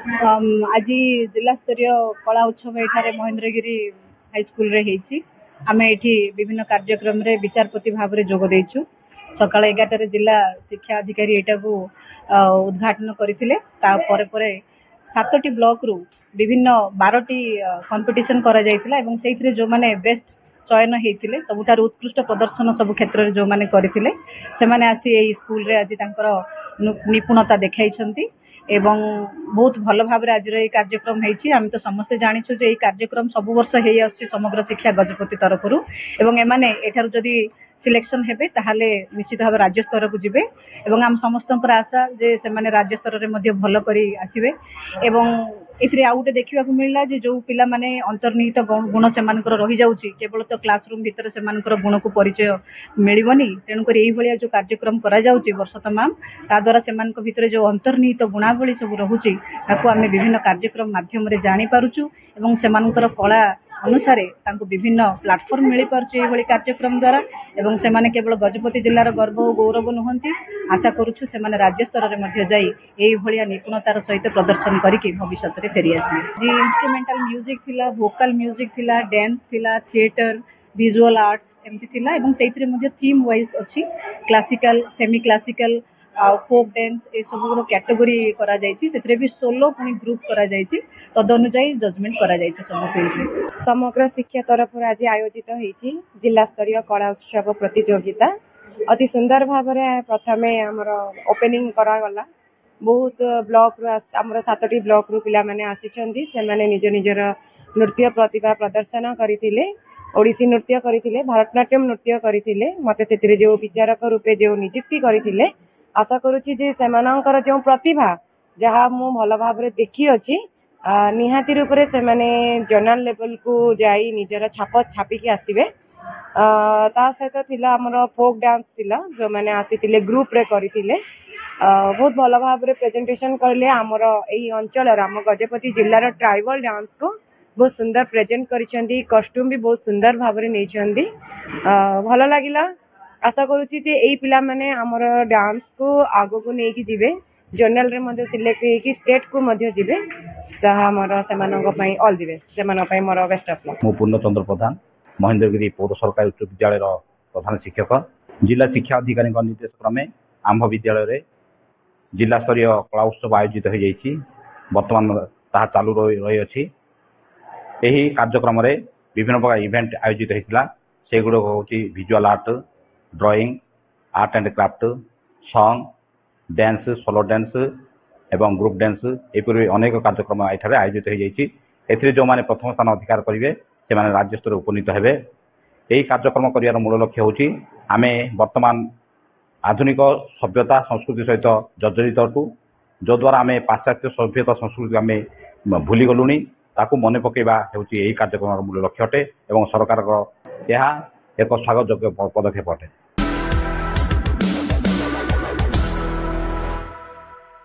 आज जिला स्तरीय कला उत्सव ये महेंद्रगिरी हाईस्कल आम ये विभिन्न कार्यक्रम रे विचारपति भाव में जोग देचु। सका 11 जिला शिक्षा अधिकारी यहाँ को उद्घाटन करते 7टी ब्लॉक रु विभिन्न 12टी कंपटीशन करा से जो माने बेस्ट चयन होते सबुठार उत्कृष्ट प्रदर्शन सब क्षेत्र में जो मैंने करते से आसी स्कूल रे आज निपुणता देखाई एवं बहुत भल भाव आज ये कार्यक्रम होम तो समस्ते जाचु जे कार्यक्रम सब वर्ष हो समग्र शिक्षा गजपति तरफ एवं एमाने एठार जदि सिलेक्शन हेबे ताहाले निश्चित भाव राज्य स्तर को जिबे एवं आम समस्त आशा जे से माने राज्य स्तर में भल करी आसीबे एवं एथिरे आउ गोटे देखा मिलला जे जो पिला माने अंतर्निहित गुण से रही जाउची केवल तो क्लासरूम भितर से गुण को परिचय मिलबनी तेणुक यही जो कार्यक्रम करा जाउची वर्ष तमाम ता द्वारा से भितर जो अंतर्निहित गुणावली सब रहुची ताकू आमे विभिन्न कार्यक्रम माध्यम रे जानी पारुचु एवं से कला अनुसार विभिन्न प्लाटफर्म मिल पार्टी कार्यक्रम द्वारा एवं से केवल गजपति जिलार गर्व और गौरव नुहंती आशा करुछु से राज्य स्तर में जाई निपुणतार सहित प्रदर्शन करके भविष्य में फेरी आसे जी इंस्ट्रुमेंटल म्यूजिक थिला वोकल म्यूजिक थिला डांस थिला थिएटर विजुअल आर्ट्स एमती थिला एवं से थीम वाइज अच्छी classical semi classical folk dance ये सब कैटेगरी करा जायछि सेतरे भी सोलो पुनी ग्रुप करा जायछि तद अनुसार जजमेंट करा जायछि सब फील्ड में समग्र शिक्षा तरफ आज आयोजित होईछि जिला स्तरीय कला उत्सव प्रतियोगिता अति सुंदर भाव में प्रथमे आमर ओपनिंग करा गला बहुत ब्लॉक आमर 7टी ब्लॉक रु पिला माने आसीचंदी से माने निज निजर नृत्य प्रतिभा प्रदर्शन करथिले ओडिसी नृत्य करथिले भारतनाट्यम नृत्य करथिले मते सेतिरे जो विचारक रूपे जो नियुक्ति करथिले आशा करुच्ची जे सेमानंकर जो प्रतिभा जहाँ मु भल भाव में देखी अच्छी निहाती रूप से जर्नल लेवल को जाई निजर छाप छापिकी आसवे ता सहित थिला हमर फोक डांस थिला जो मैंने आसी ग्रुप रे करथिले बहुत भल भाव में प्रेजेंटेशन करले हमर एही अंचल आम गजपति जिल्लार ट्राइबल डांस को बहुत सुंदर प्रेजेंट करिसेंती कॉस्ट्यूम भी बहुत सुंदर भाव में नैछंती भल लागिला आशा करुच्ची जे एई पिला माने हमर डांस को आगो को नेकी जिवे जर्नल रे मध्ये सिलेक्ट हेकी स्टेट को मध्ये जिवे ताहा हमर सेमानंग पई ऑल दिवे सेमान पई मोर बेस्ट ऑफ लक। मु पूर्णचंद्र प्रधान महेंद्रगिरी पौर सरकारी उच्च विद्यालय प्रधान शिक्षक जिला शिक्षा अधिकारी निर्देश क्रमे आंभ विद्यालय रे जिला स्तरीय कला उत्सव आयोजित हो जाइछि वर्तमान ताहा चालू रही अछि एही कार्यक्रम रे विभिन्न प्रकार इवेंट आयोजित होइतिला सेगुडो होछि visual art drawing art and craft song dance solo dance एवं ग्रुप डांस एपरि अनेक कार्यक्रम एठारे आयोजित हो जाइछि एथिरे जो माने प्रथम स्थान अधिकार करिवे से माने राज्य स्तर उपनीत हेबे एही कार्यक्रम करियार मूल लक्ष्य होछि आमे वर्तमान आधुनिक सभ्यता संस्कृति सहित जर्जरित अटु जो द्वारा आमे पाश्चात्य सभ्यता संस्कृति आमे भूली गलुनी ताकू मने पकेबा हेउछि एही कार्यक्रम मूल लक्ष्य अटे एवं सरकार यह एक स्वागत योग्य पदक्षेप अटे।